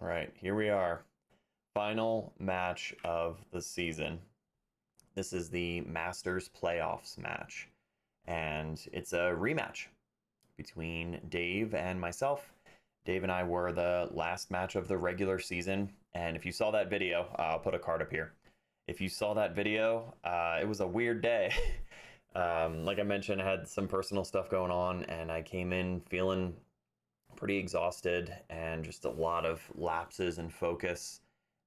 All right, here we are. Final match of the season. This is the Masters playoffs match, and it's a rematch between Dave and myself. Dave and I were the last match of the regular season, and if you saw that video, I'll put a card up here. If you saw that video, it was a weird day. Like I mentioned, I had some personal stuff going on, and I came in feeling pretty exhausted and just a lot of lapses in focus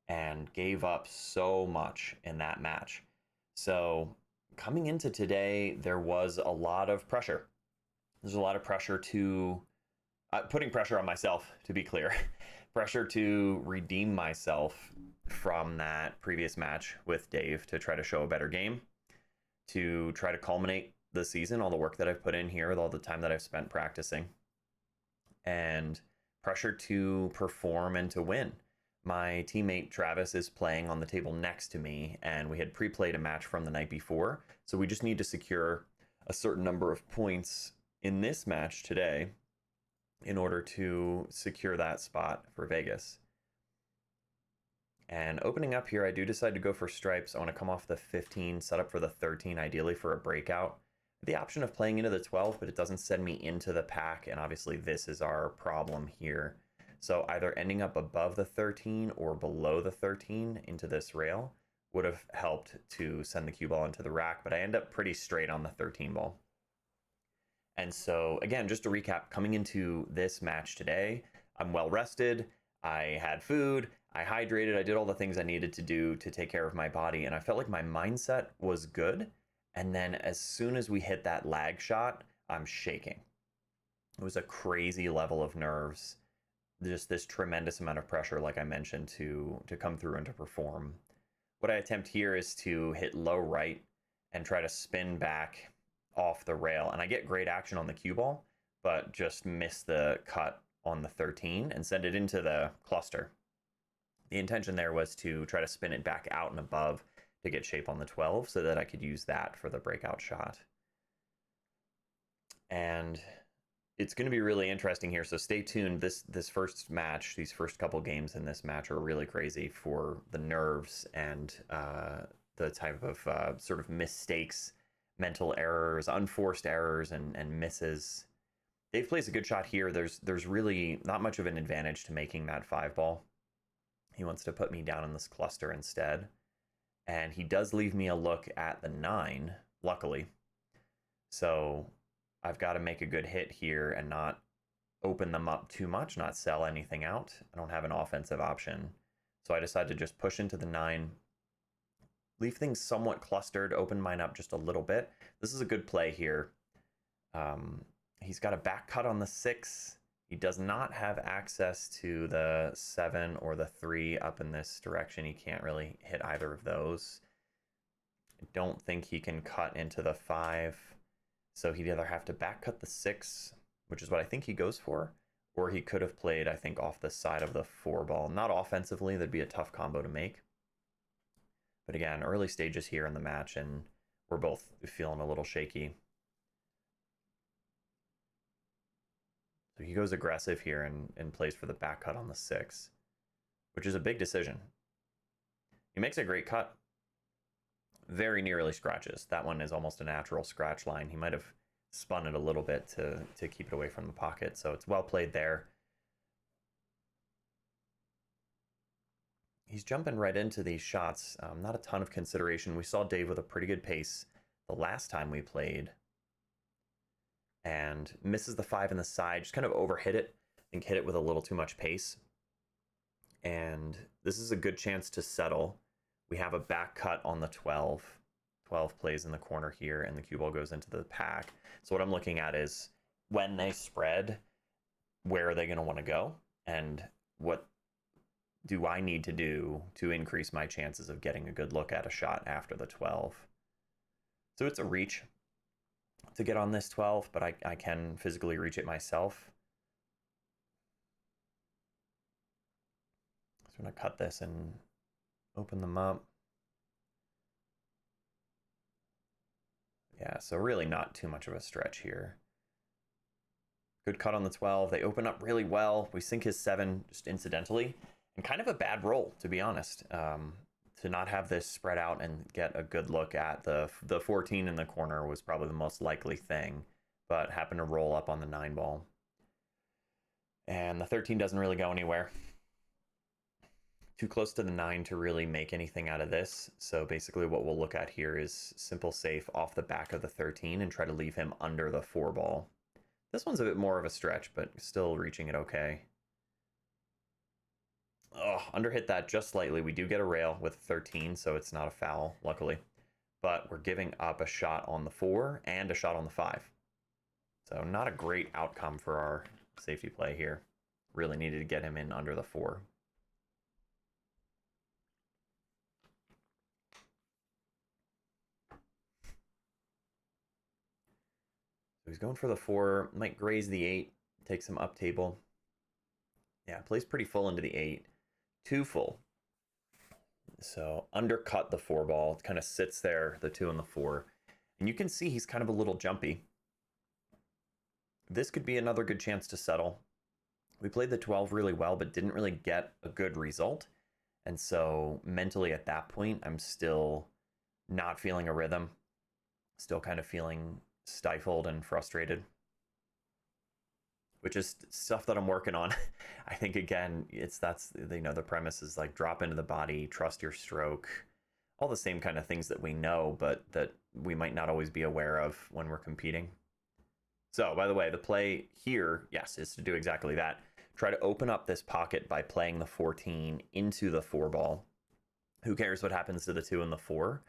and gave up so much in that match. So coming into today, there was a lot of pressure. There's a lot of pressure to putting pressure on myself, to be clear, pressure to redeem myself from that previous match with Dave to try to show a better game, to try to culminate the season, all the work that I've put in here, with all the time that I've spent practicing, and pressure to perform and to win. My teammate Travis is playing on the table next to me, and we had pre-played a match from the night before, so we just need to secure a certain number of points in this match today in order to secure that spot for Vegas. And opening up here, I do decide to go for stripes. I want to come off the 15, set up for the 13, ideally for a breakout. The option of playing into the 12, but it doesn't send me into the pack, and obviously this is our problem here. So either ending up above the 13 or below the 13 into this rail would have helped to send the cue ball into the rack, but I end up pretty straight on the 13 ball. And so again, just to recap, coming into this match today, I'm well rested, I had food, I hydrated, I did all the things I needed to do to take care of my body, and I felt like my mindset was good. And then as soon as we hit that lag shot, I'm shaking. It was a crazy level of nerves, just this tremendous amount of pressure, like I mentioned, to come through and to perform. What I attempt here is to hit low right and try to spin back off the rail. And I get great action on the cue ball, but just miss the cut on the 13 and send it into the cluster. The intention there was to try to spin it back out and above to get shape on the 12 so that I could use that for the breakout shot. And it's going to be really interesting here, so stay tuned. This first match, these first couple games in this match are really crazy for the nerves and the type of sort of mistakes, mental errors, unforced errors, and misses. Dave plays a good shot here. There's really not much of an advantage to making that 5 ball. He wants to put me down in this cluster instead. And he does leave me a look at the 9, luckily. So I've got to make a good hit here and not open them up too much, not sell anything out. I don't have an offensive option. So I decide to just push into the 9, leave things somewhat clustered, open mine up just a little bit. This is a good play here. He's got a back cut on the 6. He does not have access to the 7 or the 3 up in this direction. He can't really hit either of those. I don't think he can cut into the 5. So he'd either have to back cut the 6, which is what I think he goes for, or he could have played, I think, off the side of the 4 ball. Not offensively, that'd be a tough combo to make. But again, early stages here in the match, and we're both feeling a little shaky. So he goes aggressive here and plays for the back cut on the 6, which is a big decision. He makes a great cut. Very nearly scratches. That one is almost a natural scratch line. He might have spun it a little bit to keep it away from the pocket, so it's well played there. He's jumping right into these shots. Not a ton of consideration. We saw Dave with a pretty good pace the last time we played, and misses the 5 in the side, just kind of overhit it. I think hit it with a little too much pace. And this is a good chance to settle. We have a back cut on the 12. 12 plays in the corner here, and the cue ball goes into the pack. So what I'm looking at is when they spread, where are they going to want to go? And what do I need to do to increase my chances of getting a good look at a shot after the 12? So it's a reach to get on this 12, but I can physically reach it myself. So I'm going to cut this and open them up. Yeah, so really not too much of a stretch here. Good cut on the 12. They open up really well. We sink his 7 just incidentally, And kind of a bad roll, to be honest. To not have this spread out and get a good look at the 14 in the corner was probably the most likely thing, but happened to roll up on the 9 ball. And the 13 doesn't really go anywhere. Too close to the 9 to really make anything out of this. So basically what we'll look at here is simple safe off the back of the 13 and try to leave him under the 4 ball. This one's a bit more of a stretch, but still reaching it okay. Oh, underhit that just slightly. We do get a rail with 13, so it's not a foul, luckily. But we're giving up a shot on the 4 and a shot on the 5. So not a great outcome for our safety play here. Really needed to get him in under the 4. So he's going for the 4, might graze the 8, takes him up table. Yeah, plays pretty full into the 8. Too full. So undercut the 4 ball. It kind of sits there, the 2 and the 4. And you can see he's kind of a little jumpy. This could be another good chance to settle. We played the 12 really well, but didn't really get a good result. And so mentally at that point, I'm still not feeling a rhythm. Still kind of feeling stifled and frustrated, which is stuff that I'm working on. I think, again, that's the premise is like drop into the body, trust your stroke, all the same kind of things that we know, but that we might not always be aware of when we're competing. So, by the way, the play here, yes, is to do exactly that. Try to open up this pocket by playing the 14 into the 4 ball. Who cares what happens to the 2 and the 4?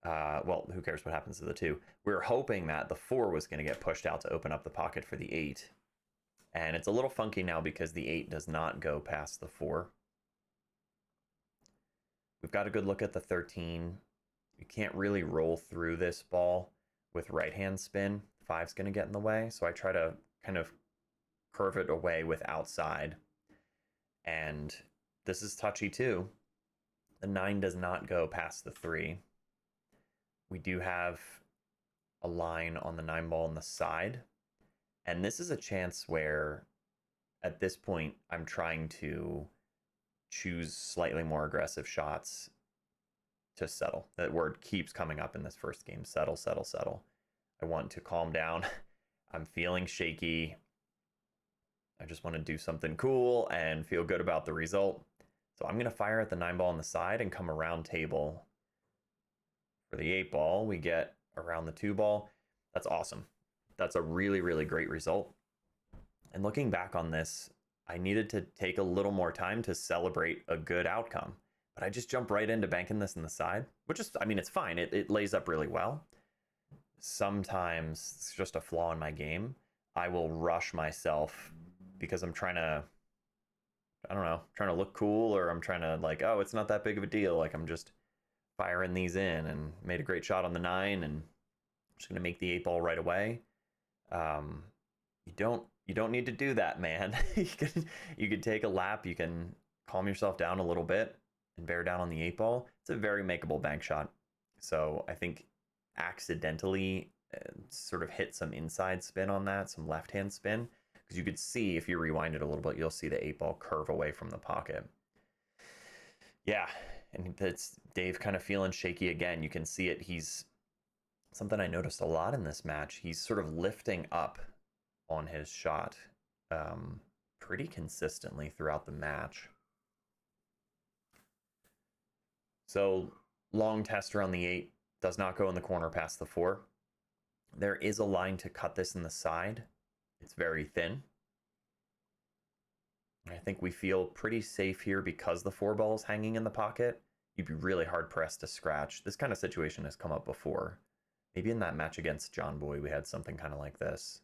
Well, who cares what happens to the 2? We were hoping that the 4 was going to get pushed out to open up the pocket for the 8. And it's a little funky now because the 8 does not go past the 4. We've got a good look at the 13. You can't really roll through this ball with right-hand spin. 5's going to get in the way, so I try to kind of curve it away with outside. And this is touchy too. The 9 does not go past the 3. We do have a line on the 9 ball on the side. And this is a chance where, at this point, I'm trying to choose slightly more aggressive shots to settle. That word keeps coming up in this first game. Settle, settle, settle. I want to calm down. I'm feeling shaky. I just want to do something cool and feel good about the result. So I'm going to fire at the 9 ball on the side and come around table. For the 8 ball, we get around the 2 ball. That's awesome. That's a really, really great result. And looking back on this, I needed to take a little more time to celebrate a good outcome. But I just jumped right into banking this in the side, which is, I mean, it's fine. It lays up really well. Sometimes it's just a flaw in my game. I will rush myself because I'm trying to, I don't know, trying to look cool, or I'm trying to like, oh, it's not that big of a deal. Like I'm just firing these in and made a great shot on the 9 and I'm just going to make the 8 ball right away. You don't need to do that, man. you can take a lap, you can calm yourself down a little bit and bear down on the 8 ball. It's a very makeable bank shot. So I think accidentally sort of hit some inside spin on that, some left hand spin, because you could see if you rewind it a little bit, you'll see the 8 ball curve away from the pocket. Yeah, and that's Dave kind of feeling shaky again. You can see it. He's something I noticed a lot in this match. He's sort of lifting up on his shot pretty consistently throughout the match. So long tester on the 8 does not go in the corner past the 4. There is a line to cut this in the side. It's very thin. I think we feel pretty safe here because the 4 ball is hanging in the pocket. You'd be really hard pressed to scratch. This kind of situation has come up before. Maybe in that match against John Boy, we had something kind of like this.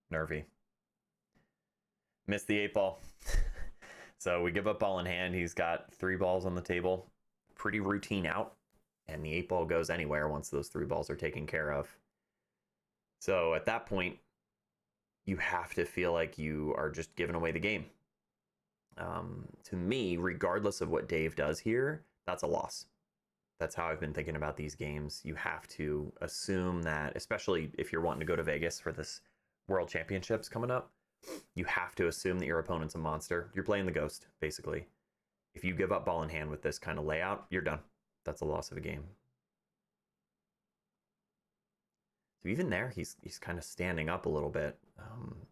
Nervy. Missed the 8 ball. So we give up ball in hand. He's got 3 balls on the table. Pretty routine out. And the 8 ball goes anywhere once those 3 balls are taken care of. So at that point, you have to feel like you are just giving away the game. To me, regardless of what Dave does here, that's a loss. That's how I've been thinking about these games. You have to assume that, especially if you're wanting to go to Vegas for this World Championships coming up, you have to assume that your opponent's a monster. You're playing the ghost, basically. If you give up ball in hand with this kind of layout, you're done. That's a loss of a game. So even there, he's kind of standing up a little bit.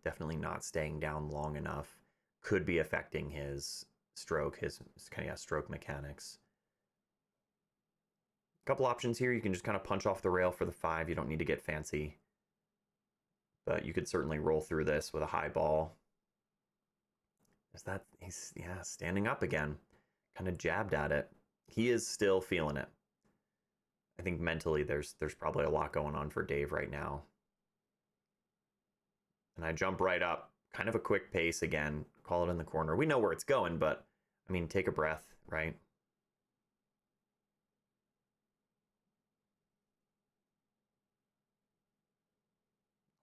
Definitely not staying down long enough. Could be affecting his stroke, his kind of stroke mechanics. A couple options here. You can just kind of punch off the rail for the 5. You don't need to get fancy. But you could certainly roll through this with a high ball. Is that he's standing up again. Kind of jabbed at it. He is still feeling it. I think mentally there's probably a lot going on for Dave right now. And I jump right up. Kind of a quick pace again. Call it in the corner. We know where it's going, but I mean, take a breath, right?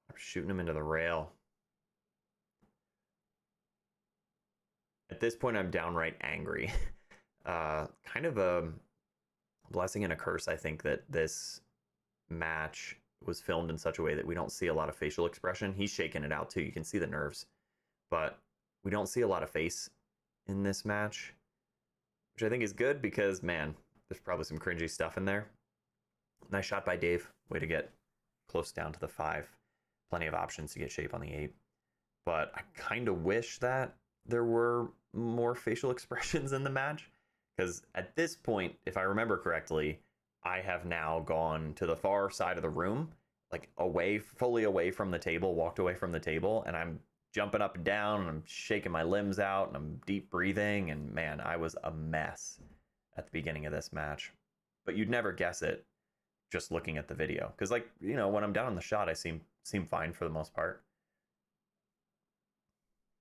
I'm shooting him into the rail. At this point, I'm downright angry. Kind of a blessing and a curse, I think, that this match was filmed in such a way that we don't see a lot of facial expression. He's shaking it out too. You can see the nerves, but we don't see a lot of face in this match, which I think is good because, man, there's probably some cringy stuff in there. Nice shot by Dave. Way to get close down to the 5. Plenty of options to get shape on the 8. But I kind of wish that there were more facial expressions in the match, because at this point, if I remember correctly, I have now gone to the far side of the room, like fully away from the table, walked away from the table, and I'm jumping up and down, and I'm shaking my limbs out, and I'm deep breathing, and man, I was a mess at the beginning of this match. But you'd never guess it just looking at the video, because, like, you know, when I'm down on the shot, I seem fine for the most part.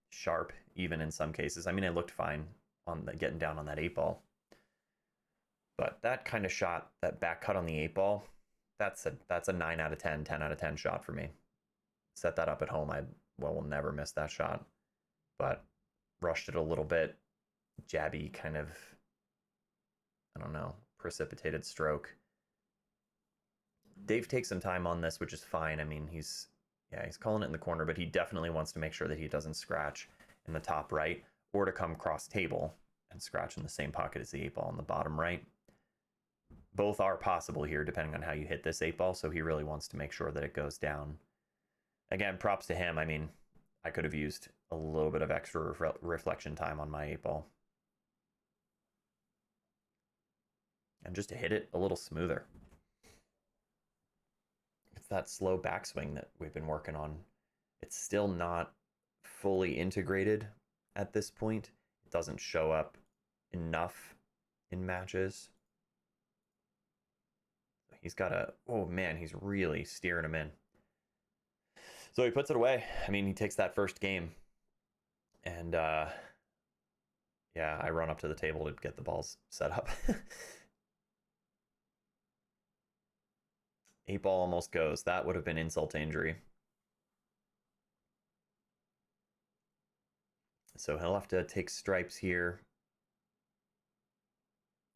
Sharp, even in some cases. I mean, I looked fine on the getting down on that 8 ball. But that kind of shot, that back cut on the 8 ball, that's a 9 out of 10, 10 out of 10 shot for me. Set that up at home, I will never miss that shot. But rushed it a little bit. Jabby kind of, I don't know, precipitated stroke. Dave takes some time on this, which is fine. I mean, he's calling it in the corner, but he definitely wants to make sure that he doesn't scratch in the top right or to come cross table and scratch in the same pocket as the 8 ball in the bottom right. Both are possible here, depending on how you hit this 8 ball, so he really wants to make sure that it goes down. Again, props to him. I mean, I could have used a little bit of extra reflection time on my 8 ball. And just to hit it a little smoother. It's that slow backswing that we've been working on. It's still not fully integrated at this point. It doesn't show up enough in matches. He's got a, oh man, he's really steering him in. So he puts it away. I mean, he takes that first game. And yeah, I run up to the table to get the balls set up. 8 ball almost goes. That would have been insult to injury. So he'll have to take stripes here.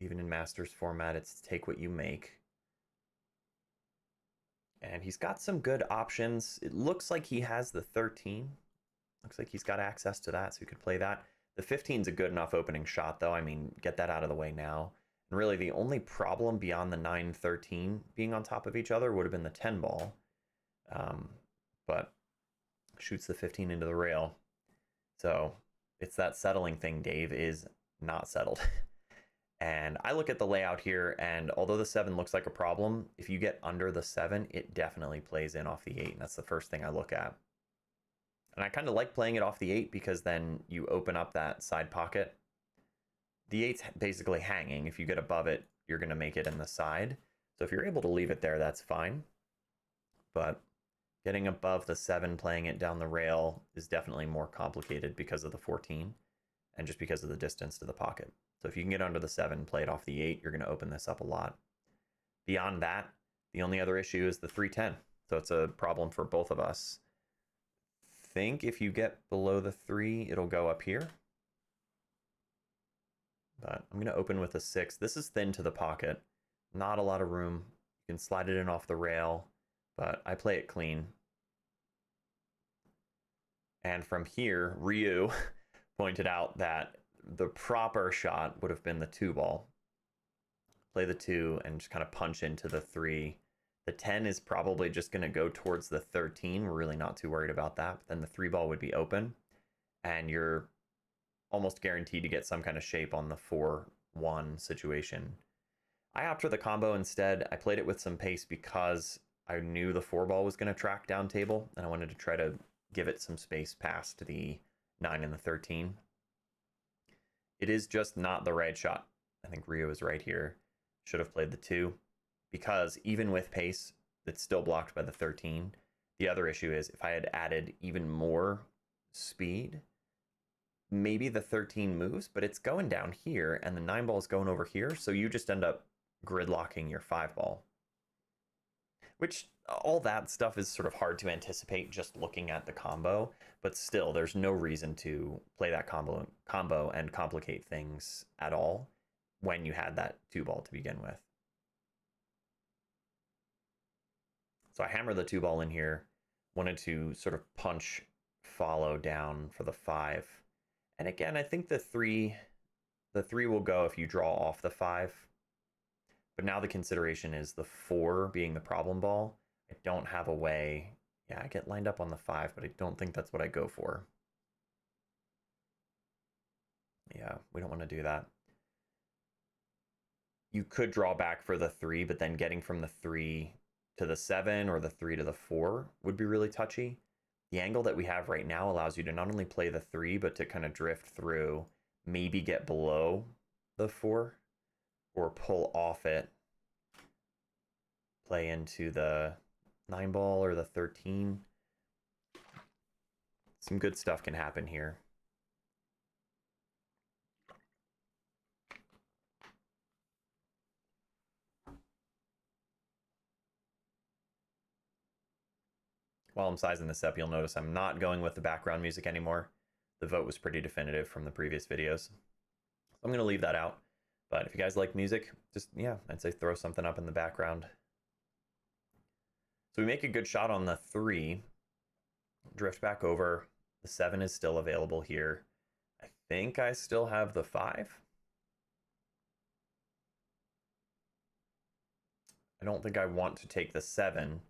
Even in Masters format, it's take what you make. And he's got some good options. It looks like he has the 13. Looks like he's got access to that, so he could play that. The 15 is a good enough opening shot, though. I mean, get that out of the way now. And really, the only problem beyond the 9-13 being on top of each other would have been the 10 ball. But shoots the 15 into the rail. So it's that settling thing. Dave is not settled. And I look at the layout here, and although the 7 looks like a problem, if you get under the 7, it definitely plays in off the 8, and that's the first thing I look at. And I kind of like playing it off the 8 because then you open up that side pocket. The 8's basically hanging. If you get above it, you're going to make it in the side. So if you're able to leave it there, that's fine. But getting above the 7, playing it down the rail is definitely more complicated because of the 14 and just because of the distance to the pocket. So if you can get under the 7, play it off the 8, you're going to open this up a lot. Beyond that, the only other issue is the 3-10. So it's a problem for both of us. Think if you get below the 3, it'll go up here. But I'm going to open with a 6. This is thin to the pocket. Not a lot of room. You can slide it in off the rail, but I play it clean. And from here, Ryu pointed out that the proper shot would have been the 2 ball. Play the 2 and just kind of punch into the 3. The 10 is probably just going to go towards the 13. We're really not too worried about that. But then the 3 ball would be open, and you're almost guaranteed to get some kind of shape on the 4-1 situation. I opted for the combo instead. I played it with some pace because I knew the 4 ball was going to track down table, and I wanted to try to give it some space past the 9 and the 13. It is just not the right shot. I think Rio is right here. Should have played the 2, because even with pace, it's still blocked by the 13. The other issue is if I had added even more speed, maybe the 13 moves, but it's going down here and the 9 ball is going over here, so you just end up gridlocking your 5 ball. Which, all that stuff is sort of hard to anticipate just looking at the combo, but still, there's no reason to play that combo and complicate things at all when you had that 2 ball to begin with. So I hammer the 2 ball in here, wanted to sort of punch follow down for the 5. And again, I think the 3 will go if you draw off the 5. But now the consideration is the 4 being the problem ball. I don't have a way. Yeah, I get lined up on the 5, but I don't think that's what I go for. Yeah, we don't want to do that. You could draw back for the 3, but then getting from the 3 to the 7 or the 3 to the 4 would be really touchy. The angle that we have right now allows you to not only play the 3, but to kind of drift through, maybe get below the 4, or pull off it, play into the 9 ball or the 13. Some good stuff can happen here. While I'm sizing this up, you'll notice I'm not going with the background music anymore. The vote was pretty definitive from the previous videos. I'm going to leave that out. But if you guys like music, just, yeah, I'd say throw something up in the background. So we make a good shot on the 3. Drift back over. The 7 is still available here. I think I still have the 5. I don't think I want to take the 7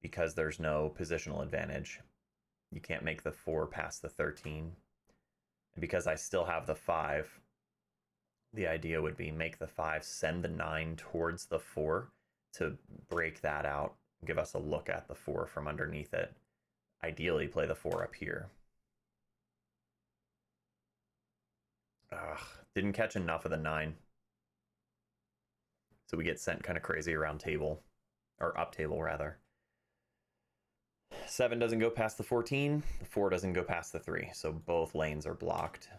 because there's no positional advantage. You can't make the 4 past the 13. And because I still have the 5, the idea would be make the 5, send the 9 towards the 4 to break that out, give us a look at the 4 from underneath it. Ideally, play the 4 up here. Ugh, didn't catch enough of the 9. So we get sent kind of crazy around table, or up table rather. 7 doesn't go past the 14, the 4 doesn't go past the 3, so both lanes are blocked.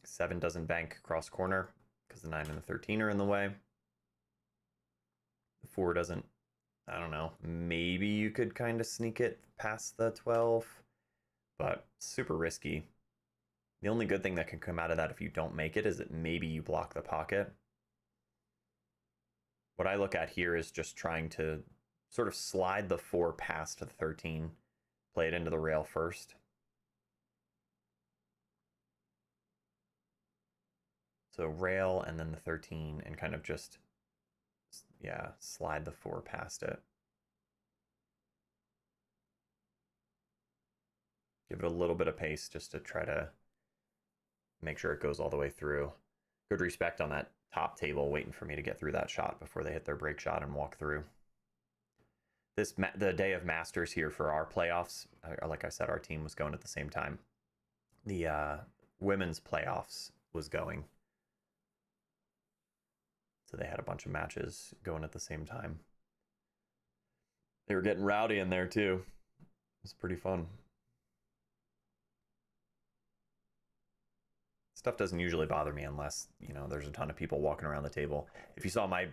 7 doesn't bank cross corner because the 9 and the 13 are in the way. The 4 doesn't, I don't know, maybe you could kind of sneak it past the 12, but super risky. The only good thing that can come out of that if you don't make it is that maybe you block the pocket. What I look at here is just trying to sort of slide the 4 past the 13, play it into the rail first. So rail and then the 13 and kind of just, yeah, slide the 4 past it. Give it a little bit of pace just to try to make sure it goes all the way through. Good respect on that top table, waiting for me to get through that shot before they hit their break shot and walk through. The day of Masters here for our playoffs, like I said, our team was going at the same time. The women's playoffs was going. So they had a bunch of matches going at the same time. They were getting rowdy in there too. It was pretty fun. Stuff doesn't usually bother me unless, you know, there's a ton of people walking around the table. If you saw my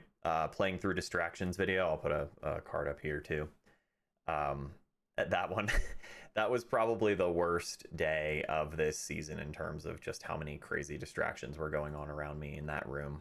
playing through distractions video, I'll put a card up here too. At that one, that was probably the worst day of this season in terms of just how many crazy distractions were going on around me in that room.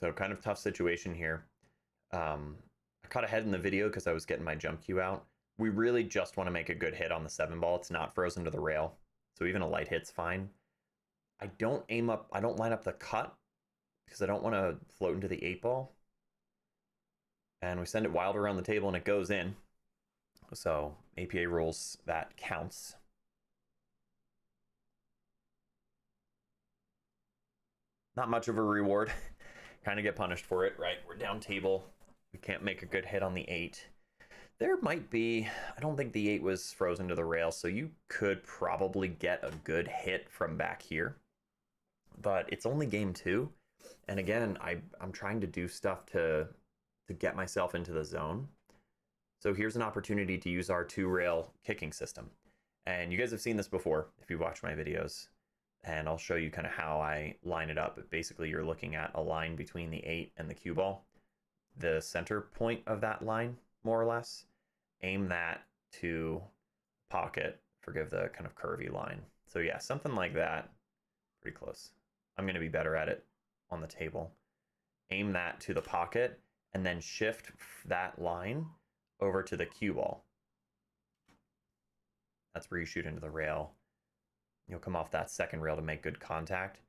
So kind of tough situation here. I caught ahead in the video because I was getting my jump cue out. We really just want to make a good hit on the 7 ball. It's not frozen to the rail, so even a light hit's fine. I don't line up the cut because I don't want to float into the 8 ball. And we send it wild around the table and it goes in. So APA rules, that counts. Not much of a reward. Kind of get punished for it, right? We're down table. We can't make a good hit on the 8. There might be, I don't think the 8 was frozen to the rail, so you could probably get a good hit from back here. But it's only game 2. And again, I'm trying to do stuff to get myself into the zone. So here's an opportunity to use our 2-rail kicking system. And you guys have seen this before if you watch my videos. And I'll show you kind of how I line it up. But basically, you're looking at a line between the 8 and the cue ball. The center point of that line, more or less. Aim that to pocket. Forgive the kind of curvy line. So yeah, something like that. Pretty close. I'm going to be better at it on the table. Aim that to the pocket and then shift that line over to the cue ball. That's where you shoot into the rail. You'll come off that second rail to make good contact.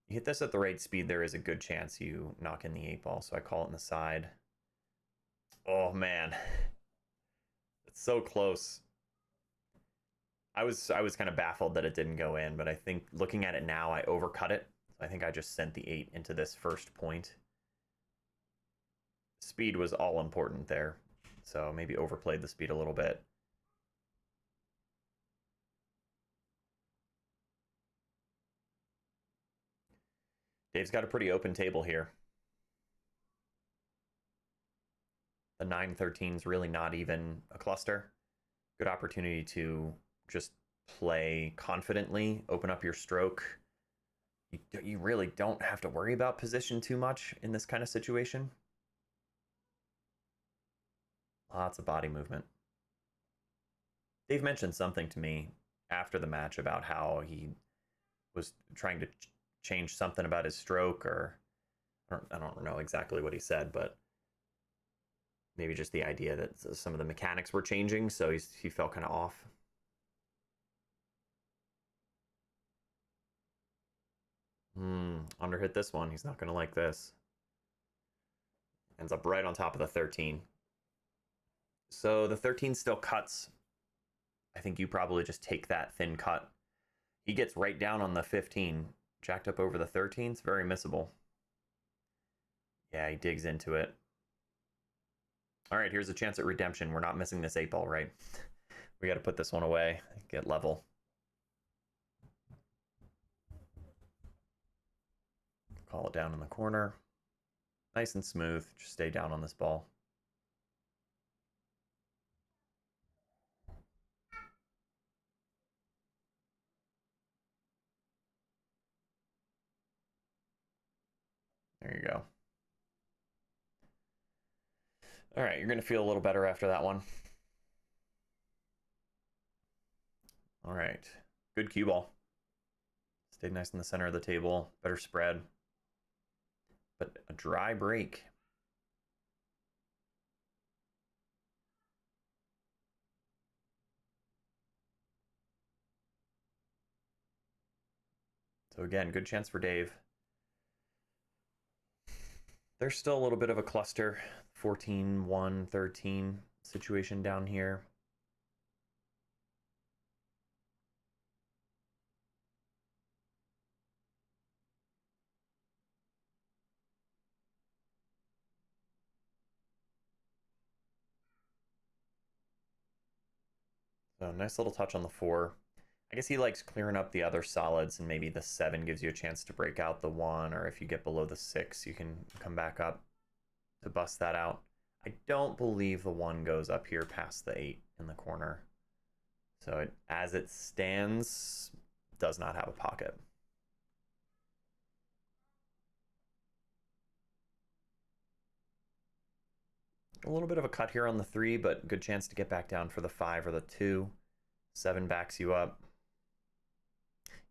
You hit this at the right speed, there is a good chance you knock in the 8 ball, so I call it in the side. Oh man, it's so close. I was kind of baffled that it didn't go in, but I think looking at it now, I overcut it. So I think I just sent the 8 into this first point. Speed was all important there, so maybe overplayed the speed a little bit. Dave's got a pretty open table here. The 9-13 is really not even a cluster. Good opportunity to just play confidently, open up your stroke. You really don't have to worry about position too much in this kind of situation. Lots of body movement. Dave mentioned something to me after the match about how he was trying to change something about his stroke, or I don't know exactly what he said, but maybe just the idea that some of the mechanics were changing, so he felt kind of off. Underhit this one. He's not going to like this. Ends up right on top of the 13. So the 13 still cuts. I think you probably just take that thin cut. He gets right down on the 15. Jacked up over the 13. It's very missable. Yeah, he digs into it. All right, here's a chance at redemption. We're not missing this 8 ball, right? We got to put this one away. Get level. Call it down in the corner. Nice and smooth. Just stay down on this ball. There you go. All right, you're going to feel a little better after that one. All right, good cue ball. Stayed nice in the center of the table. Better spread. But a dry break. So again, good chance for Dave. There's still a little bit of a cluster. 14, 1, 13 situation down here. So nice little touch on the 4. I guess he likes clearing up the other solids, and maybe the 7 gives you a chance to break out the 1, or if you get below the 6, you can come back up to bust that out. I don't believe the 1 goes up here past the 8 in the corner. So it, as it stands, does not have a pocket. A little bit of a cut here on the 3, but good chance to get back down for the 5 or the 2. 7 backs you up.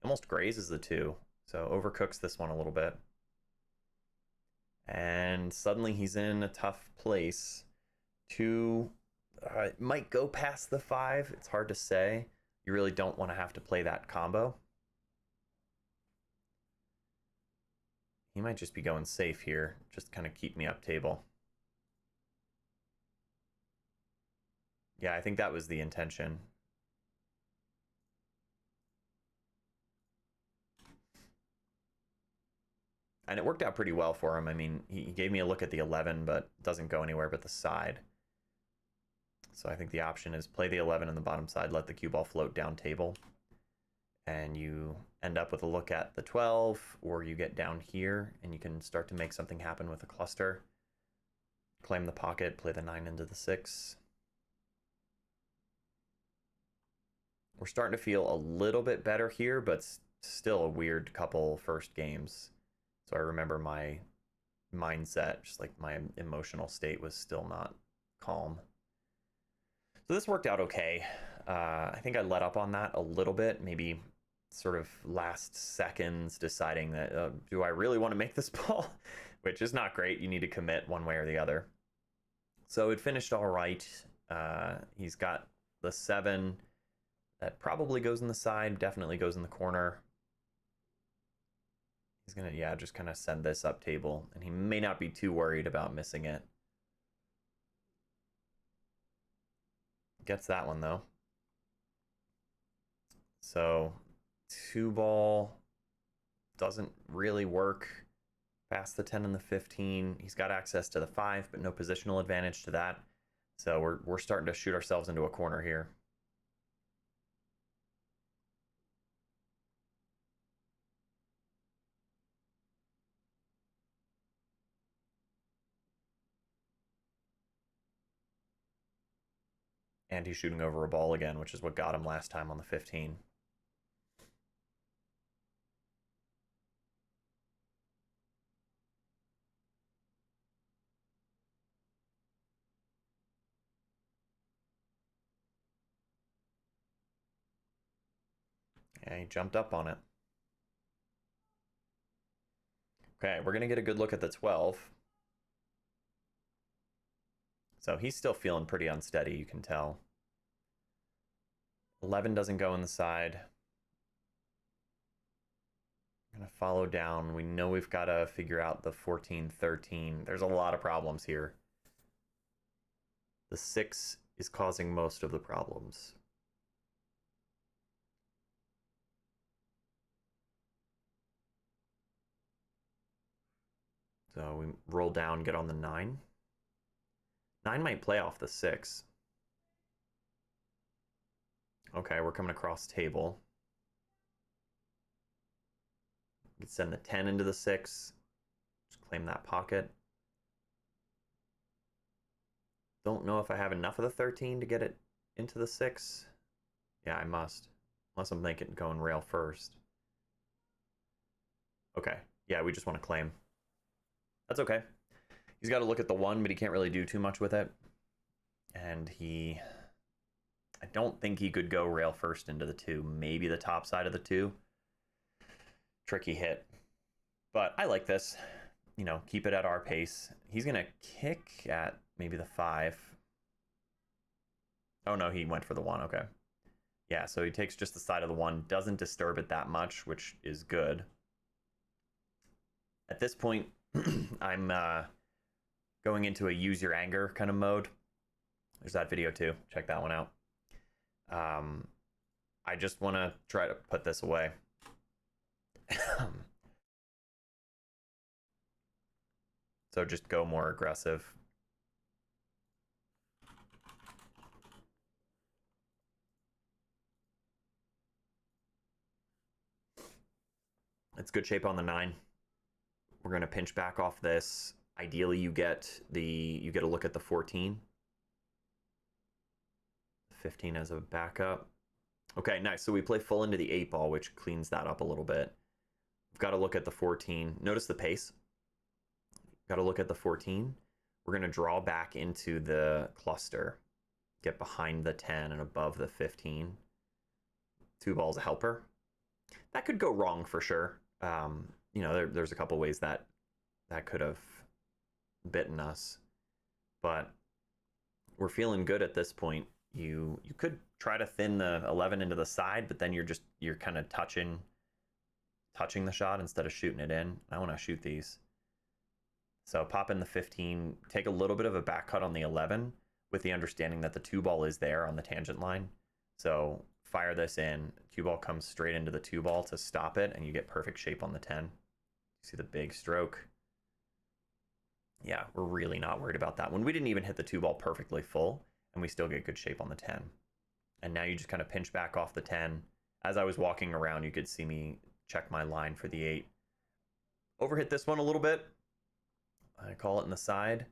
Almost grazes the 2, so overcooks this one a little bit. And suddenly he's in a tough place. Two might go past the 5. It's hard to say. You really don't want to have to play that combo. He might just be going safe here, just kind of keep me up table. Yeah, I think that was the intention. And it worked out pretty well for him. I mean, he gave me a look at the 11, but doesn't go anywhere but the side. So I think the option is play the 11 on the bottom side, let the cue ball float down table. And you end up with a look at the 12, or you get down here and you can start to make something happen with a cluster. Claim the pocket, play the 9 into the 6. We're starting to feel a little bit better here, but still a weird couple first games. So I remember my mindset, just like my emotional state was still not calm. So this worked out okay. I think I let up on that a little bit, maybe sort of last seconds deciding that, do I really want to make this ball? Which is not great. You need to commit one way or the other. So it finished all right. He's got the 7 that probably goes in the side, definitely goes in the corner. He's gonna, yeah, just kind of send this up table, and he may not be too worried about missing it. Gets that one though. So 2 ball doesn't really work past the 10 and the 15. He's got access to the 5, but no positional advantage to that. So we're starting to shoot ourselves into a corner here. And he's shooting over a ball again, which is what got him last time on the 15. Yeah, he jumped up on it. Okay, we're going to get a good look at the 12. So he's still feeling pretty unsteady, you can tell. 11 doesn't go in the side. I'm going to follow down. We know we've got to figure out the 14, 13. There's a lot of problems here. The 6 is causing most of the problems. So we roll down, get on the 9. 9 might play off the 6. Okay, we're coming across table. We can send the 10 into the 6. Just claim that pocket. Don't know if I have enough of the 13 to get it into the 6. Yeah, I must. Unless I'm making going rail first. Okay. Yeah, we just want to claim. That's okay. He's got to look at the 1, but he can't really do too much with it. And I don't think he could go rail first into the 2. Maybe the top side of the 2. Tricky hit. But I like this. You know, keep it at our pace. He's going to kick at maybe the 5. Oh, no, he went for the 1. Okay. Yeah, so he takes just the side of the 1. Doesn't disturb it that much, which is good. At this point, I'm going into a use your anger kind of mode. There's that video too. Check that one out. I just want to try to put this away. So just go more aggressive. It's good shape on the 9. We're going to pinch back off this. Ideally, you get a look at the 14. 15 as a backup. Okay, nice. So we play full into the 8 ball, which cleans that up a little bit. We've got to look at the 14. Notice the pace. Got to look at the 14. We're going to draw back into the cluster. Get behind the 10 and above the 15. 2 balls a helper. That could go wrong for sure. You know, there's a couple ways that could have bitten us. But we're feeling good at this point. You could try to thin the 11 into the side, but then you're kind of touching the shot instead of shooting it in. I want to shoot these. So pop in the 15, take a little bit of a back cut on the 11 with the understanding that the 2-ball is there on the tangent line. So fire this in, 2-ball comes straight into the 2-ball to stop it, and you get perfect shape on the 10. You see the big stroke. Yeah, we're really not worried about that one. We didn't even hit the 2-ball perfectly full, and we still get good shape on the 10. And now you just kind of pinch back off the 10. As I was walking around, you could see me check my line for the 8. Overhit this one a little bit. I call it in the side.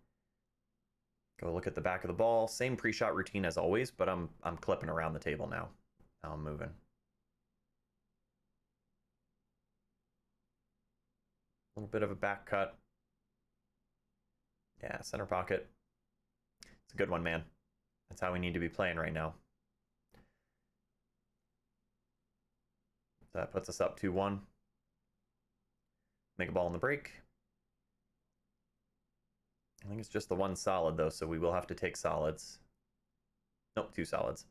Go look at the back of the ball. Same pre-shot routine as always, but I'm clipping around the table now. Now I'm moving. A little bit of a back cut. Yeah, center pocket. It's a good one, man. That's how we need to be playing right now. That puts us up 2-1. Make a ball on the break. I think it's just the one solid, though, so we will have to take solids. Nope, 2 solids.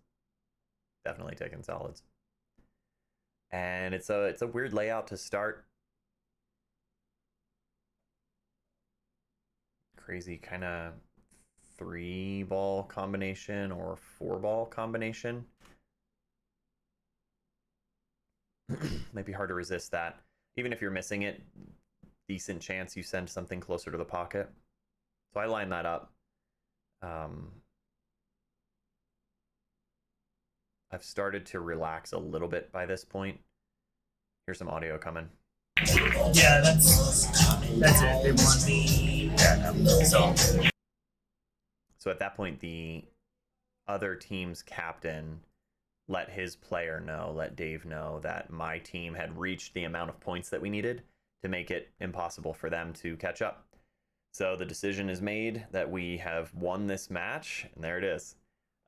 Definitely taking solids. And it's a weird layout to start. Crazy kind of 3-ball combination or 4-ball combination. Might be hard to resist that. Even if you're missing it, decent chance you send something closer to the pocket. So I line that up. I've started to relax a little bit by this point. Here's some audio coming. Yeah, that's it. They want me. Yeah, no. So at that point, the other team's captain let his player know, let Dave know that my team had reached the amount of points that we needed to make it impossible for them to catch up. So the decision is made that we have won this match, and there it is.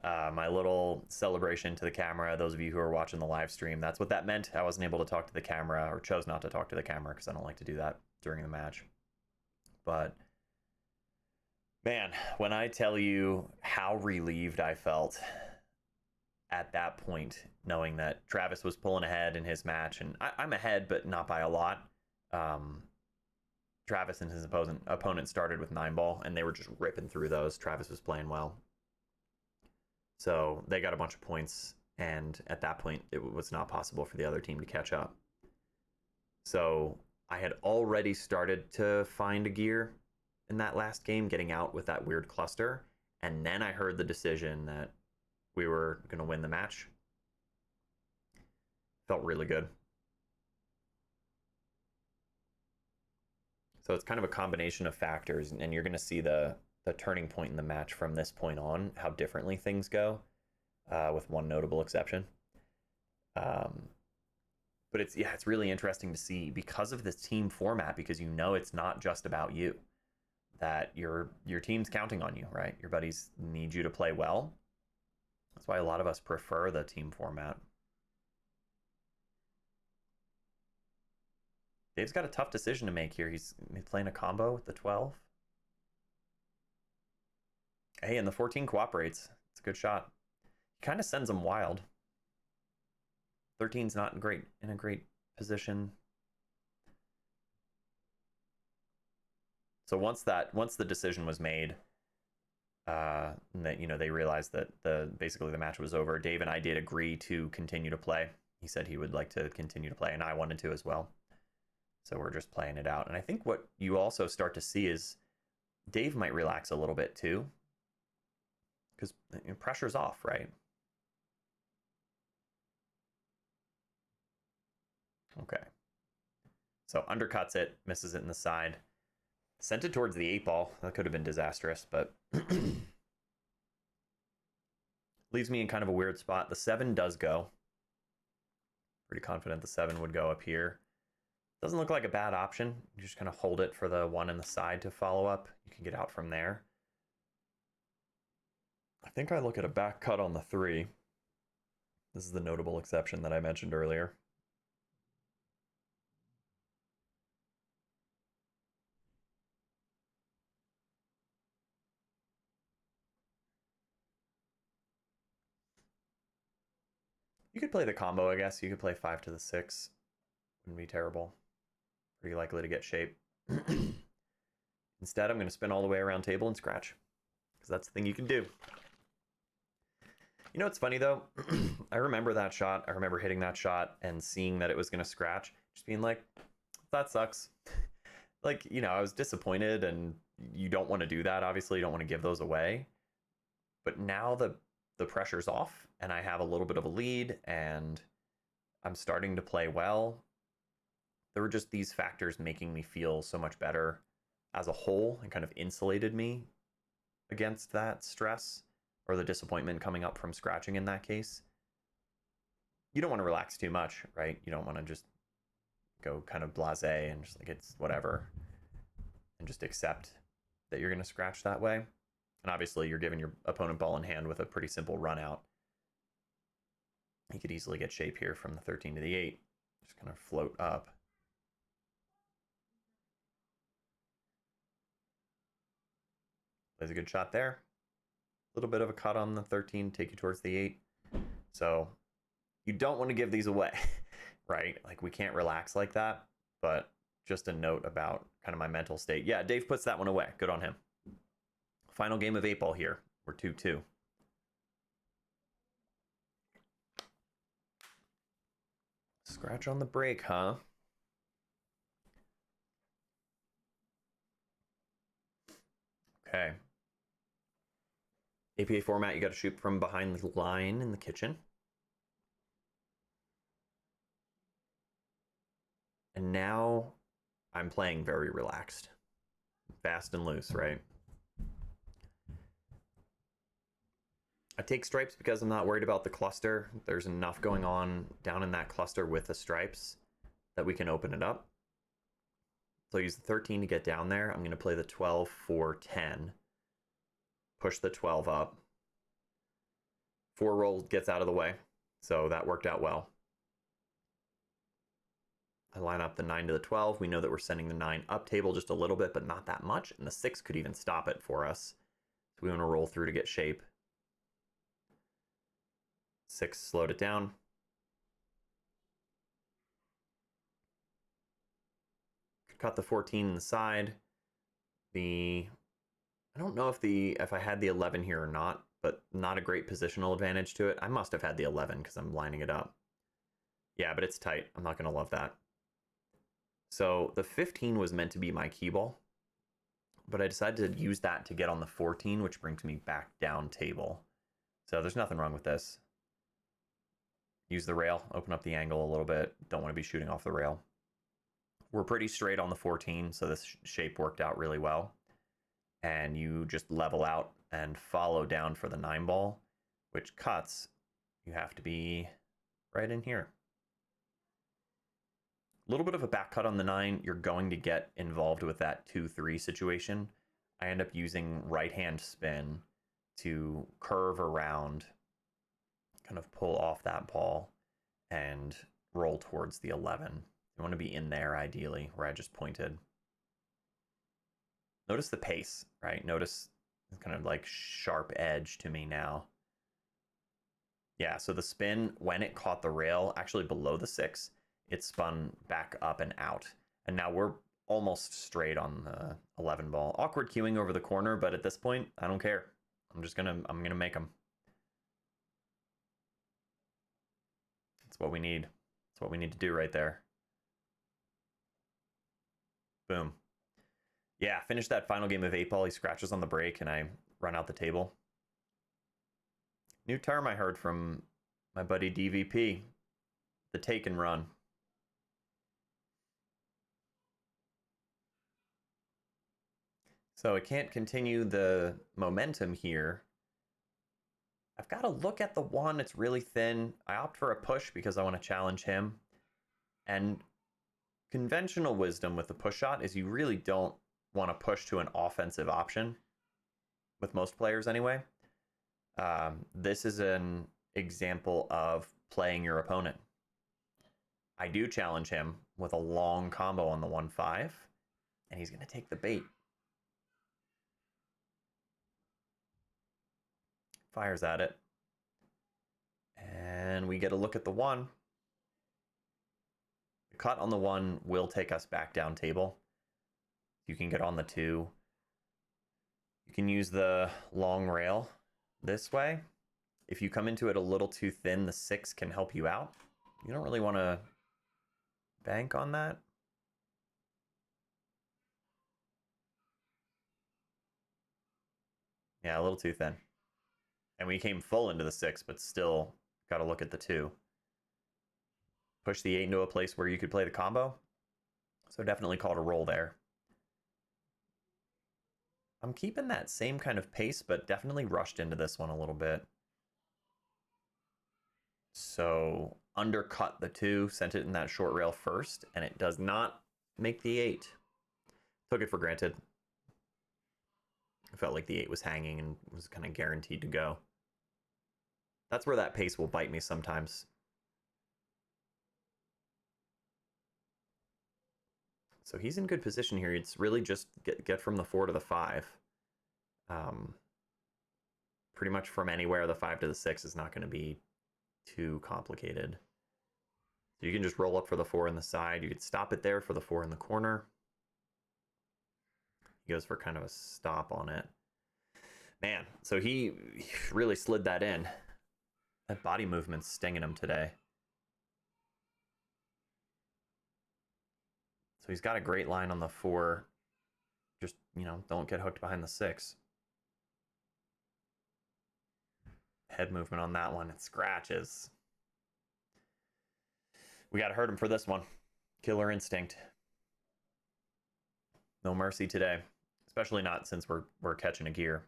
My little celebration to the camera, those of you who are watching the live stream, that's what that meant. I wasn't able to talk to the camera, or chose not to talk to the camera because I don't like to do that during the match. But man, when I tell you how relieved I felt at that point, knowing that Travis was pulling ahead in his match, and I'm ahead, but not by a lot. Travis and his opponent started with 9-ball, and they were just ripping through those. Travis was playing well. So they got a bunch of points, and at that point, it was not possible for the other team to catch up. So I had already started to find a gear in that last game, getting out with that weird cluster, and then I heard the decision that we were going to win the match. Felt really good. So it's kind of a combination of factors, and you're going to see the turning point in the match from this point on, how differently things go, with one notable exception. But it's really interesting to see because of this team format, because you know it's not just about you, that your team's counting on you, right? Your buddies need you to play well. That's why a lot of us prefer the team format. Dave's got a tough decision to make here. He's playing a combo with the 12. Hey, and the 14 cooperates. It's a good shot. He kind of sends him wild. 13's not in a great position. So once the decision was made, that they realized that basically the match was over. Dave and I did agree to continue to play. He said he would like to continue to play, and I wanted to as well. So we're just playing it out. And I think what you also start to see is Dave might relax a little bit too, because pressure's off, right? Okay. So undercuts it, misses it in the side. Sent it towards the 8-ball. That could have been disastrous, but leaves me in kind of a weird spot. The 7 does go. Pretty confident the 7 would go up here. Doesn't look like a bad option. You just kind of hold it for the 1 in the side to follow up. You can get out from there. I think I look at a back cut on the 3. This is the notable exception that I mentioned earlier. You could play the combo, I guess. You could play 5 to the 6. Wouldn't be terrible. Pretty likely to get shape. Instead, I'm going to spin all the way around table and scratch. Because that's the thing you can do. You know what's funny, though? I remember that shot. I remember hitting that shot and seeing that it was going to scratch. Just being like, that sucks. Like, you know, I was disappointed, and you don't want to do that. Obviously, you don't want to give those away. But now the pressure's off, and I have a little bit of a lead, and I'm starting to play well. There were just these factors making me feel so much better as a whole and kind of insulated me against that stress or the disappointment coming up from scratching in that case. You don't want to relax too much, right? You don't want to just go kind of blasé and just like it's whatever and just accept that you're going to scratch that way. And obviously you're giving your opponent ball in hand with a pretty simple run out. You could easily get shape here from the 13 to the 8. Just kind of float up. Plays a good shot there. A little bit of a cut on the 13, take you towards the 8. So you don't want to give these away, right? Like we can't relax like that, but just a note about kind of my mental state. Yeah, Dave puts that one away. Good on him. Final game of 8-ball here. We're 2-2. Scratch on the break, huh? Okay. APA format, you got to shoot from behind the line in the kitchen. And now I'm playing very relaxed. Fast and loose, right? I take stripes because I'm not worried about the cluster. There's enough going on down in that cluster with the stripes that we can open it up. So I use the 13 to get down there. I'm going to play the 12 for 10. Push the 12 up. 4 roll gets out of the way. So that worked out well. I line up the 9 to the 12. We know that we're sending the 9 up table just a little bit, but not that much. And the 6 could even stop it for us. So we want to roll through to get shape. 6 slowed it down. Could cut the 14 in the side. I don't know if I had the 11 here or not, but not a great positional advantage to it. I must have had the 11 because I'm lining it up. Yeah, but it's tight. I'm not going to love that. So the 15 was meant to be my key ball, but I decided to use that to get on the 14, which brings me back down table. So there's nothing wrong with this. Use the rail, open up the angle a little bit. Don't want to be shooting off the rail. We're pretty straight on the 14, so this shape worked out really well. And you just level out and follow down for the 9 ball, which cuts. You have to be right in here. A little bit of a back cut on the 9. You're going to get involved with that 2-3 situation. I end up using right hand spin to curve around, kind of pull off that ball and roll towards the 11. You want to be in there ideally where I just pointed. Notice the pace, right? Notice it's kind of like sharp edge to me now. Yeah, so the spin, when it caught the rail, actually below the 6, it spun back up and out. And now we're almost straight on the 11 ball. Awkward queuing over the corner, but at this point, I don't care. I'm gonna make them. That's what we need. That's what we need to do right there. Boom. Yeah, finish that final game of 8-ball. He scratches on the break, and I run out the table. New term I heard from my buddy DVP. The take and run. So I can't continue the momentum here. I've got to look at the 1. It's really thin. I opt for a push because I want to challenge him. And conventional wisdom with the push shot is you really don't want to push to an offensive option, with most players anyway. This is an example of playing your opponent. I do challenge him with a long combo on the 1-5, and he's going to take the bait. Fires at it. And we get a look at the 1. The cut on the 1 will take us back down table. You can get on the 2. You can use the long rail this way. If you come into it a little too thin, the 6 can help you out. You don't really want to bank on that. Yeah, a little too thin. And we came full into the 6, but still got to look at the 2. Push the 8 into a place where you could play the combo. So definitely called a roll there. I'm keeping that same kind of pace, but definitely rushed into this one a little bit. So undercut the 2, sent it in that short rail first, and it does not make the 8. Took it for granted. I felt like the 8 was hanging and was kind of guaranteed to go. That's where that pace will bite me sometimes. So he's in good position here. It's really just get from the 4 to the 5. Pretty much from anywhere the 5 to the 6 is not going to be too complicated. So you can just roll up for the 4 in the side. You could stop it there for the 4 in the corner. He goes for kind of a stop on it. Man, so he really slid that in. That body movement's stinging him today. So he's got a great line on the 4. Just, don't get hooked behind the 6. Head movement on that one. It scratches. We got to hurt him for this one. Killer instinct. No mercy today. Especially not since we're catching a gear.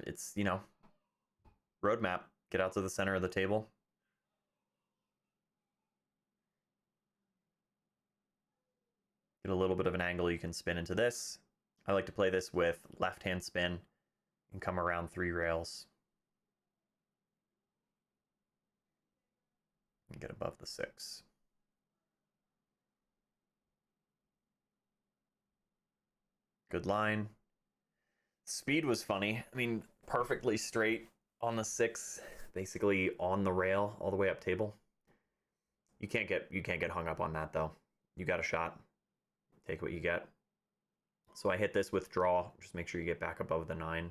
It's, roadmap. Get out to the center of the table. Get a little bit of an angle you can spin into this. I like to play this with left-hand spin and come around 3 rails. And get above the 6. Good line. Speed was funny. I mean, perfectly straight on the 6, basically on the rail all the way up table. You can't get hung up on that though. You got a shot. Take what you get. So I hit this with draw. Just make sure you get back above the 9.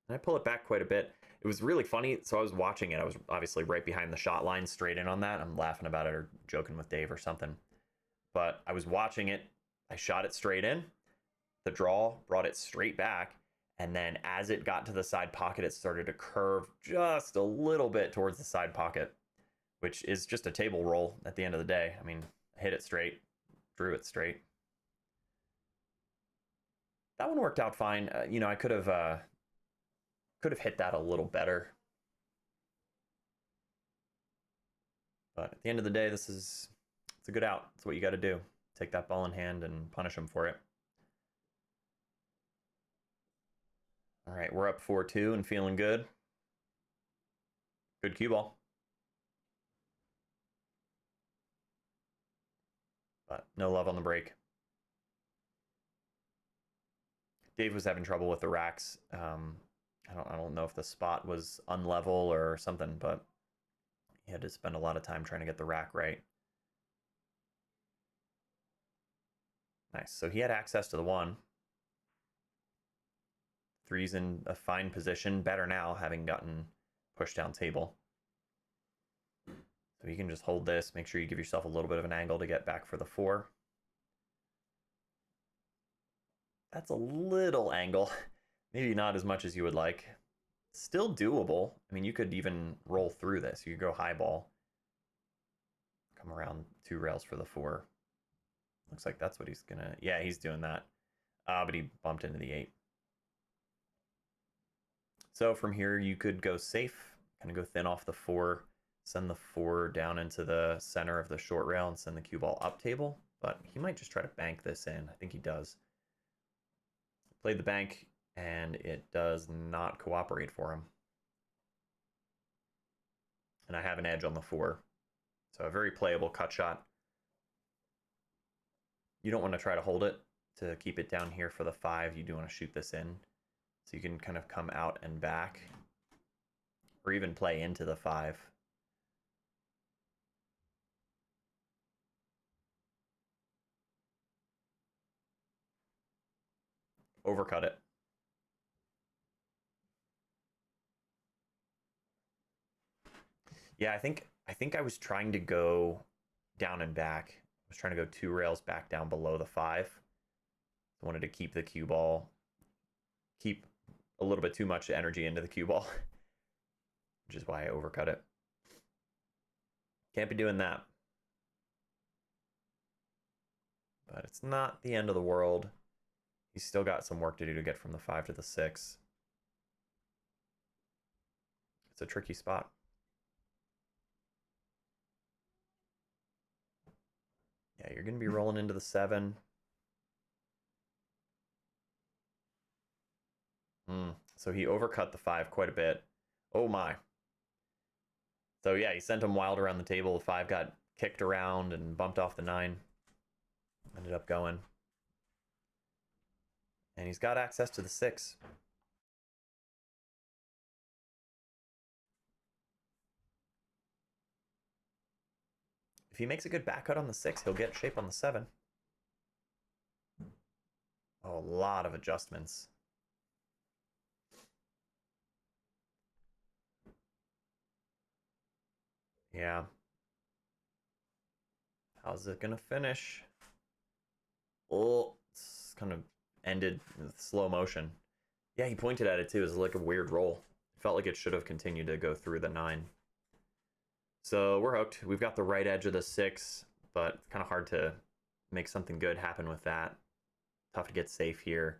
And I pull it back quite a bit. It was really funny. So I was watching it. I was obviously right behind the shot line, straight in on that. I'm laughing about it or joking with Dave or something. But I was watching it. I shot it straight in. The draw brought it straight back. And then as it got to the side pocket, it started to curve just a little bit towards the side pocket, which is just a table roll at the end of the day. I mean, I hit it straight, drew it straight. That one worked out fine. I could have hit that a little better. But at the end of the day, it's a good out. It's what you got to do. Take that ball in hand and punish them for it. All right, we're up 4-2 and feeling good. Good cue ball. But no love on the break. Dave was having trouble with the racks. I don't know if the spot was unlevel or something, but he had to spend a lot of time trying to get the rack right. Nice. So he had access to the 1. 3's in a fine position. Better now, having gotten pushed down table. So you can just hold this. Make sure you give yourself a little bit of an angle to get back for the 4. That's a little angle. Maybe not as much as you would like. Still doable. I mean, you could even roll through this. You could go high ball. Come around 2 rails for the 4. Looks like that's what he's gonna... Yeah, he's doing that. But he bumped into the 8. So from here, you could go safe. Kind of go thin off the 4. Send the 4 down into the center of the short rail and send the cue ball up table. But he might just try to bank this in. I think he does. Played the bank, and it does not cooperate for him. And I have an edge on the 4. So a very playable cut shot. You don't want to try to hold it to keep it down here for the 5. You do want to shoot this in. So you can kind of come out and back, or even play into the 5. Overcut it. Yeah, I think I was trying to go down and back. I was trying to go 2 rails back down below the 5. I wanted to keep the cue ball, keep a little bit too much energy into the cue ball, which is why I overcut it. Can't be doing that. But it's not the end of the world. He's still got some work to do to get from the 5 to the 6. It's a tricky spot. Yeah, you're going to be rolling into the 7. So he overcut the 5 quite a bit. Oh my. So yeah, he sent him wild around the table. The 5 got kicked around and bumped off the 9. Ended up going. And he's got access to the 6. If he makes a good back cut on the 6, he'll get shape on the 7. Oh, a lot of adjustments. Yeah. How's it gonna finish? Oh, it's kind of ended with slow motion. Yeah, he pointed at it too. It was like a weird roll. It felt like it should have continued to go through the 9. So we're hooked. We've got the right edge of the 6, but it's kind of hard to make something good happen with that. Tough to get safe here.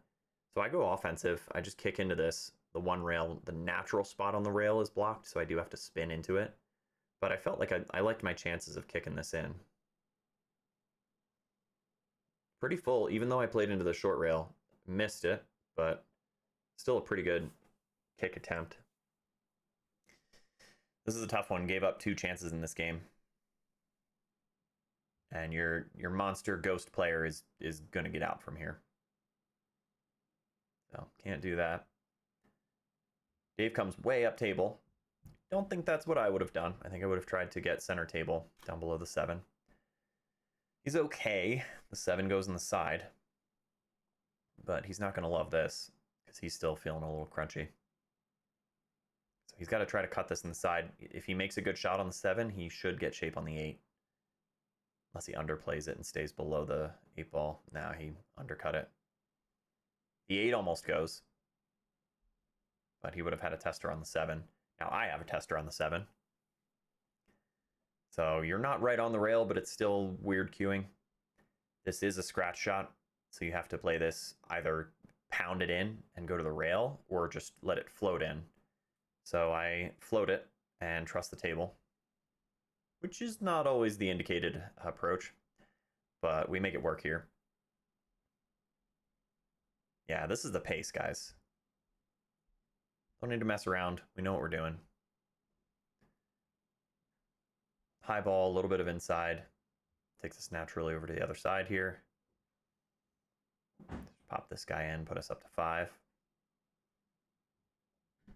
So I go offensive. I just kick into this. The 1 rail, the natural spot on the rail is blocked, so I do have to spin into it. But I felt like I liked my chances of kicking this in. Pretty full, even though I played into the short rail. Missed it, but still a pretty good kick attempt. This is a tough one. Gave up 2 chances in this game. And your monster ghost player is going to get out from here. So, can't do that. Dave comes way up table. Don't think that's what I would have done. I think I would have tried to get center table down below the 7. He's okay. The 7 goes on the side. But he's not going to love this because he's still feeling a little crunchy. So he's got to try to cut this in the side. If he makes a good shot on the 7, he should get shape on the 8. Unless he underplays it and stays below the 8 ball. Now he undercut it. The 8 almost goes. But he would have had a tester on the 7. Now I have a tester on the 7. So you're not right on the rail, but it's still weird cueing. This is a scratch shot. So you have to play this either pound it in and go to the rail or just let it float in. So I float it and trust the table, which is not always the indicated approach, but we make it work here. Yeah, this is the pace, guys. Don't need to mess around. We know what we're doing. High ball, a little bit of inside. Takes us naturally over to the other side here. Pop this guy in, put us up to 5.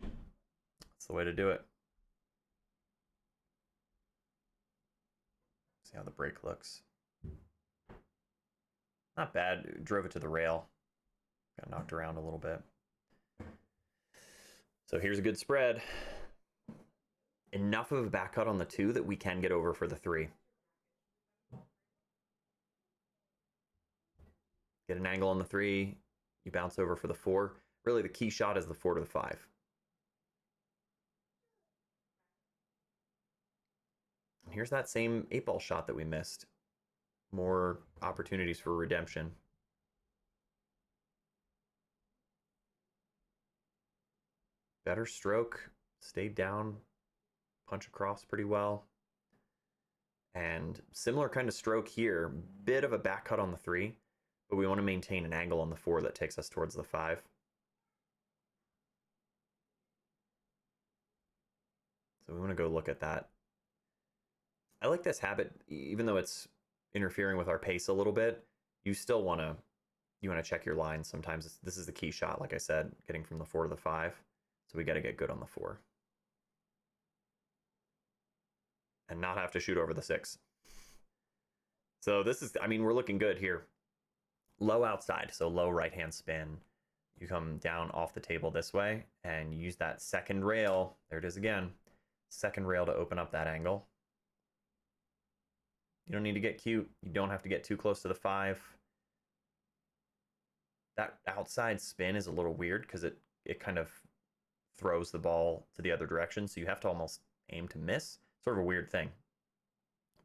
That's the way to do it. See how the break looks. Not bad. Drove it to the rail. Got knocked around a little bit. So here's a good spread. Enough of a back cut on the 2 that we can get over for the 3. Get an angle on the 3. You bounce over for the 4. Really, the key shot is the 4 to the 5. And here's that same 8 ball shot that we missed. More opportunities for redemption. Better stroke. Stayed down. Punch across pretty well. And similar kind of stroke here. Bit of a back cut on the 3. But we want to maintain an angle on the 4 that takes us towards the 5. So we want to go look at that. I like this habit, even though it's interfering with our pace a little bit. You still want to you want to check your lines. Sometimes this is the key shot, like I said, getting from the 4 to the 5. So we got to get good on the 4. And not have to shoot over the 6. So this is, I mean, we're looking good here. Low outside, so low right-hand spin. You come down off the table this way and use that second rail. There it is again. Second rail to open up that angle. You don't need to get cute. You don't have to get too close to the 5. That outside spin is a little weird because it kind of throws the ball to the other direction. So you have to almost aim to miss. Sort of a weird thing.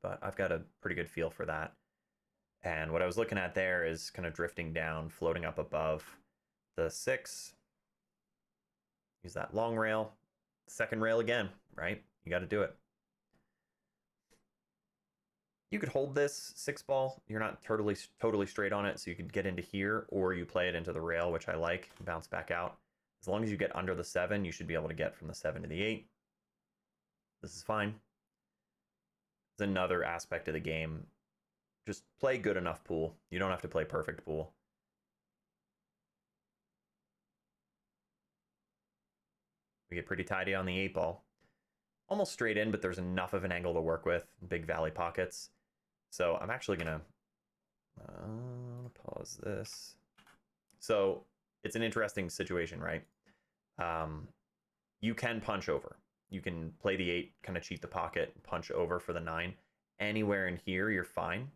But I've got a pretty good feel for that. And what I was looking at there is kind of drifting down, floating up above the 6. Use that long rail. Second rail again, right? You got to do it. You could hold this 6 ball. You're not totally straight on it, so you could get into here, or you play it into the rail, which I like, bounce back out. As long as you get under the 7, you should be able to get from the 7 to the 8. This is fine. It's another aspect of the game. Just play good enough pool. You don't have to play perfect pool. We get pretty tidy on the 8 ball. Almost straight in, but there's enough of an angle to work with. Big valley pockets. So I'm actually going to pause this. So it's an interesting situation, right? You can punch over. You can play the 8, kind of cheat the pocket, punch over for the 9. Anywhere in here, you're fine.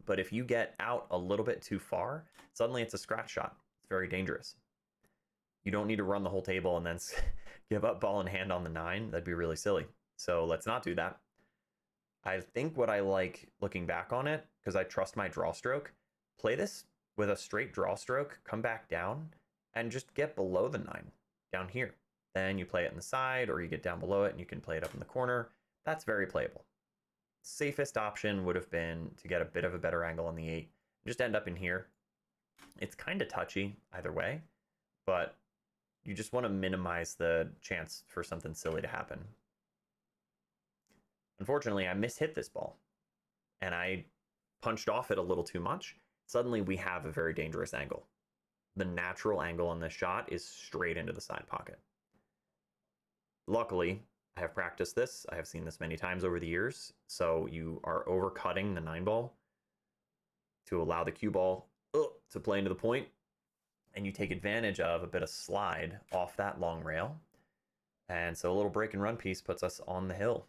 But if you get out a little bit too far, suddenly it's a scratch shot. It's very dangerous. You don't need to run the whole table and then give up ball in hand on the 9. That'd be really silly. So let's not do that. I think what I like looking back on it, because I trust my draw stroke, play this with a straight draw stroke, come back down, and just get below the 9 down here. Then you play it in the side, or you get down below it and you can play it up in the corner. That's very playable. Safest option would have been to get a bit of a better angle on the 8. Just end up in here. It's kind of touchy either way, but you just want to minimize the chance for something silly to happen. Unfortunately, I mishit this ball, and I punched off it a little too much. Suddenly, we have a very dangerous angle. The natural angle on this shot is straight into the side pocket. Luckily, I have practiced this. I have seen this many times over the years. So you are overcutting the 9 ball to allow the cue ball to play into the point. And you take advantage of a bit of slide off that long rail. And so a little break and run piece puts us on the hill.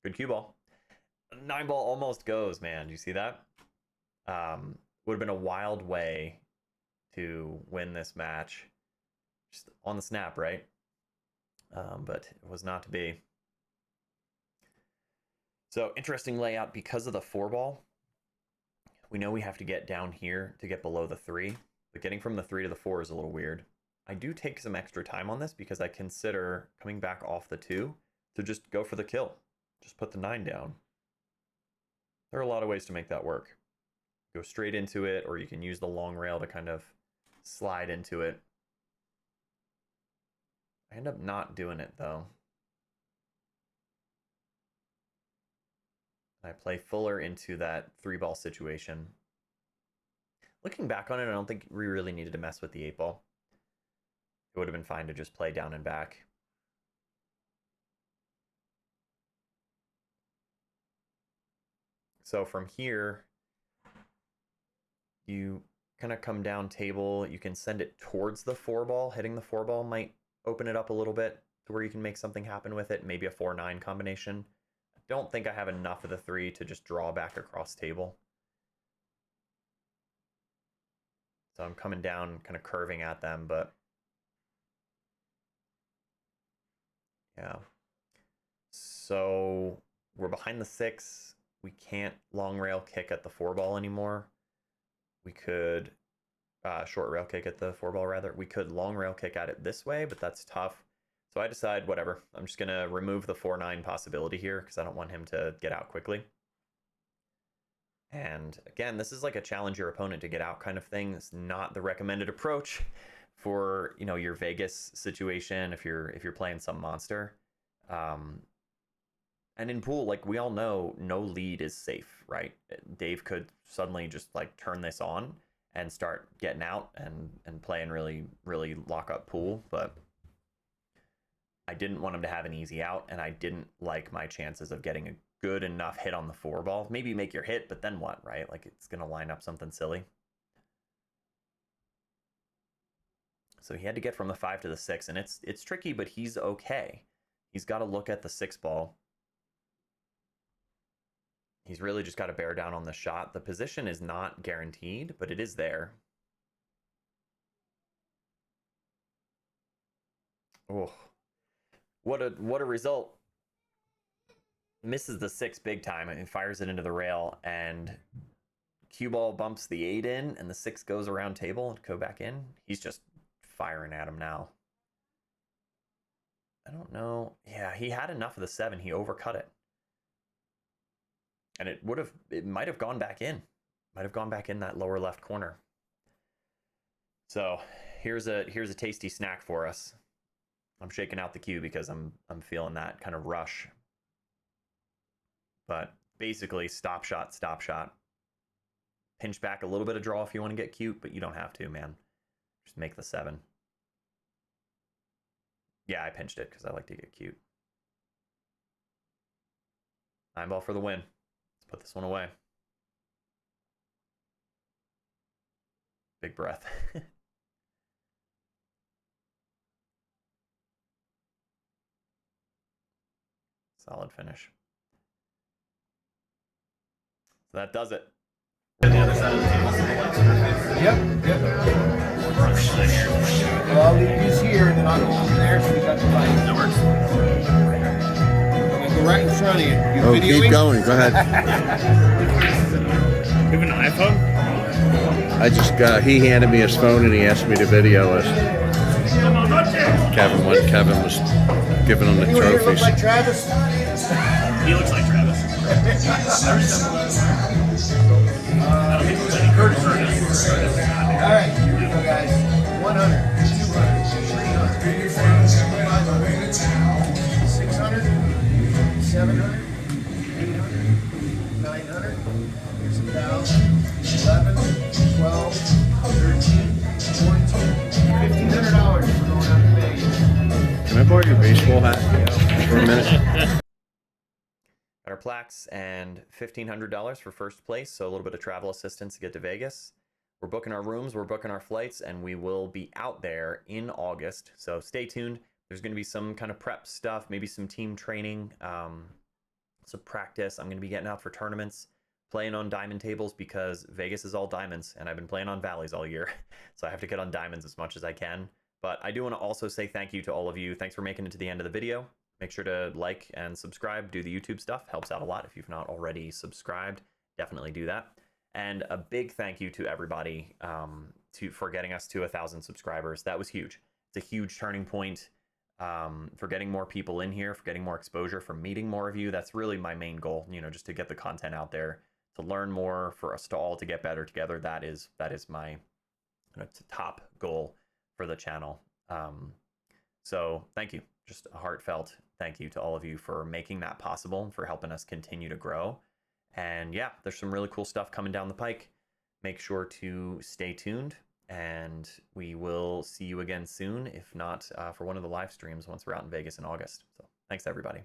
Good cue ball. 9 ball almost goes, man. Do you see that? Would have been a wild way to win this match. Just on the snap, right? But it was not to be. So interesting layout because of the 4 ball. We know we have to get down here to get below the 3, but getting from the 3 to the 4 is a little weird. I do take some extra time on this because I consider coming back off the 2 to just go for the kill. Just put the 9 down. There are a lot of ways to make that work. Go straight into it, or you can use the long rail to kind of slide into it. I end up not doing it though. I play fuller into that 3 ball situation. Looking back on it, I don't think we really needed to mess with the 8 ball. It would have been fine to just play down and back. So from here, you kind of come down table. You can send it towards the 4 ball. Hitting the 4 ball might open it up a little bit to where you can make something happen with it. Maybe a 4-9 combination. I don't think I have enough of the 3 to just draw back across table. So I'm coming down, kind of curving at them, but yeah. So we're behind the 6. We can't long rail kick at the 4 ball anymore. We could short rail kick at the 4 ball rather. We could long rail kick at it this way, but that's tough. So I decide, whatever. I'm just going to remove the 4-9 possibility here because I don't want him to get out quickly. And again, this is like a challenge your opponent to get out kind of thing. It's not the recommended approach for, you know, your Vegas situation if you're playing some monster. And in pool, like we all know, no lead is safe, right? Dave could suddenly just like turn this on and start getting out and playing really, really lock up pool. But I didn't want him to have an easy out, and I didn't like my chances of getting a good enough hit on the 4 ball. Maybe make your hit, but then what, right? Like, it's going to line up something silly. So he had to get from the 5 to the 6, and it's tricky, but he's okay. He's got to look at the 6 ball. He's really just got to bear down on the shot. The position is not guaranteed, but it is there. Oh, what a result. Misses the 6 big time and fires it into the rail, and cue ball bumps the 8 in, and the 6 goes around table and go back in. He's just firing at him now. I don't know. Yeah, he had enough of the 7. He overcut it. And it might have gone back in. Might have gone back in that lower left corner. So here's a tasty snack for us. I'm shaking out the cue because I'm feeling that kind of rush. But basically, stop shot. Pinch back a little bit of draw if you want to get cute, but you don't have to, man. Just make the 7. Yeah, I pinched it because I like to get cute. 9 ball for the win. Let's put this one away. Big breath. Solid finish. So that does it. Yep. Well, I'll leave these here, and then I'll go over there so we got the light. That works. I'm gonna go right in front of you. You videoing? Keep going. Go ahead. You have an iPhone? I just he handed me his phone and he asked me to video us. Kevin was giving him the Anyone here look trophies. like Travis? He looks like Travis. All right, here we go, guys. 100, 200, 300, 400, 600, 700, 800, 900, here's 1,000, 11, 12, 13, 14, $1,500 for going out to Vegas. Can I borrow your baseball hat for a minute? Got our plaques and $1,500 for first place, so a little bit of travel assistance to get to Vegas. We're booking our rooms, we're booking our flights, and we will be out there in August. So stay tuned. There's going to be some kind of prep stuff, maybe some team training, some practice. I'm going to be getting out for tournaments, playing on diamond tables because Vegas is all diamonds, and I've been playing on valleys all year. So I have to get on diamonds as much as I can. But I do want to also say thank you to all of you. Thanks for making it to the end of the video. Make sure to like and subscribe, do the YouTube stuff. Helps out a lot. If you've not already subscribed, definitely do that. And a big thank you to everybody for getting us to 1,000 subscribers. That was huge. It's a huge turning point for getting more people in here, for getting more exposure, for meeting more of you. That's really my main goal, just to get the content out there, to learn more, for us to all to get better together. That is my top goal for the channel. So thank you. Just a heartfelt thank you to all of you for making that possible, for helping us continue to grow. And yeah, there's some really cool stuff coming down the pike. Make sure to stay tuned, and we will see you again soon, if not for one of the live streams once we're out in Vegas in August. So thanks, everybody.